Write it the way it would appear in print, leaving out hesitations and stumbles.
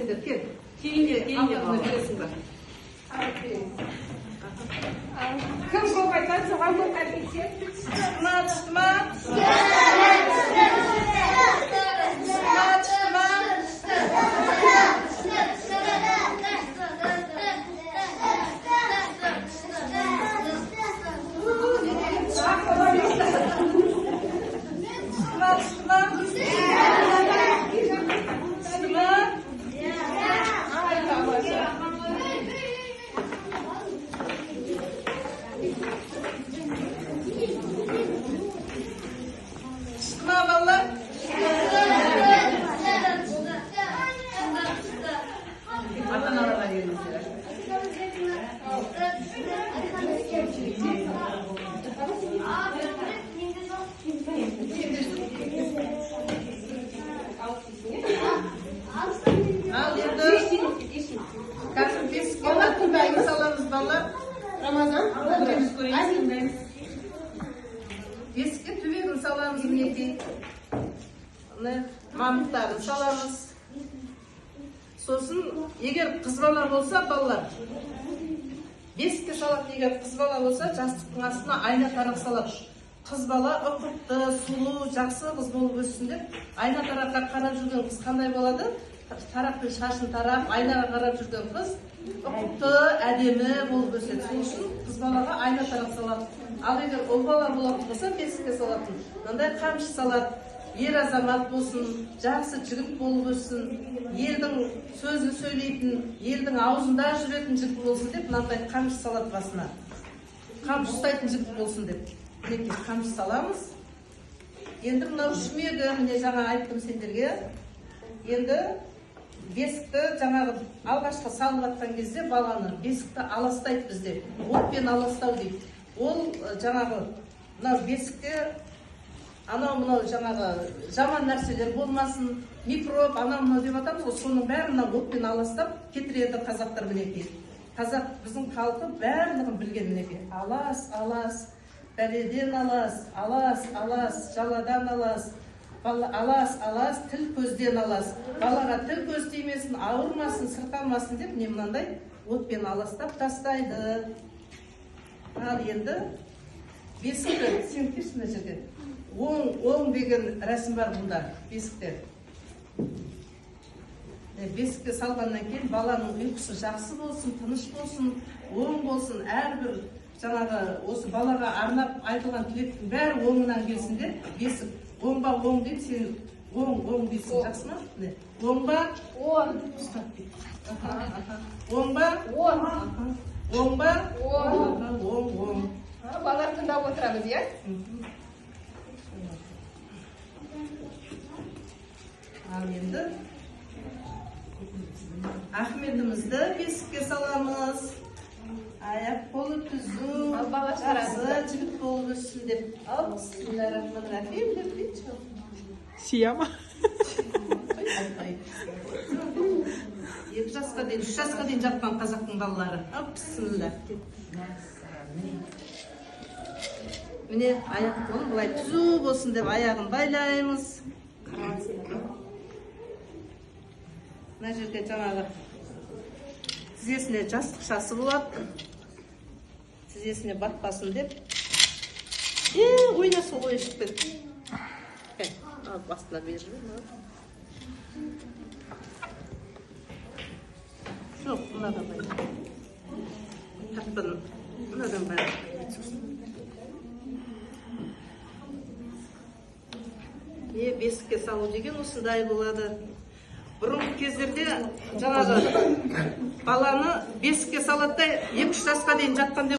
сендер, кел. Кейінге бересің ба? Кім көп айтады, соған көп әкелсе. Түсті ма? Бесікке түбегін саламыз, мінекей. Мамықтарын саламыз. Сосын, егер қыз бала болса, балалар, бесікке салатын егер қыз бала болса, жастықтың астына айна тарақ салады. Қыз бала ұқыпты, сұлу, жақсы қыз болып өссін деп, айна тараққа қарап жүрген қыз қандай болады? Тарақпен шашын тарап, айнаға қарап жүрген қыз ұқыпты, әдемі болып өседі. Сол үшін қыз балаға айна тарақ салады. Ал егер ұл бала болатын болса, бесікке салатын. Мындай қамшы салады. Ер азамат болсын, жақсы жігіт болып өссін, елдің сөзін сөйлейтін, елдің аузында жүретін жігіт болсын деп, мынандай қамшы салады басына. Қамшы ұстайтын жігіт болсын деп. Мінекей қамшы саламыз. Енді мынау шүмегі, міне жаңа айттым сендерге. Енді бесікті жаңағы алғашқы салып жатқан кезде баланы бесікті аластайды бізде. Отпен аластау дейді. Ол жаңағы мынау бесікте анау-мынау жаңағы жаман нәрселер болмасын, микроб, анау-мынау деп атамыз ғой, соның бәрін отпен аластап кетіреді қазақтар мінекей. Қазақ біздің халқы барлығын білген мінекей. Алас, бәледен алас, жаладан алас, тіл көзден алас. Балаға тіл көз тимесін, ауырмасын, сырқалмасын деп не мынандай отпен аластап тастайды. Ал енді бесікті, сен келші мына жерге. Оң деген рәсім бар бұнда, бесікте. Бесікке салғаннан кейін баланың ұйқысы жақсы болсын, тыныш болсын, оң болсын, әрбір жаңағы осы балаға арнап айтылған тілектің бәрі оңынан келсін деп, бесік оң ба оң деп сен оң дейсің, жақсы ма? Оң ба? Оң. Оң ба? Оң ба? Оң. Балалар тыңдап отырамыз, иә? Ал енді Ахмедімізді бесікке саламыз. Аяқ қолы түзу, жақсы жігіт болып өссін деп. Ал, бисмиллахиррахманиррахим деп дейінші. Сия ма? 2 жасқа дейін, 3 жасқа дейін жатқан қазақтың балалары. Бисмилlah. Міне аяқ қолы бұлай түзу болсын деп аяғын байлаймыз. Мына жерде жаңағы тізесіне жастықшасы болады. Тізесіне батпасын деп. Ойна сол ой шығып кетті. Басына бер жүрмін. Жоқ, мынадан бай. Тақпын, мынадан бай. Бесікке салу деген осындай болады. Бұрынғы кездерде жаңағы баланы бесікке салады да 2-3 жасқа дейін жатқан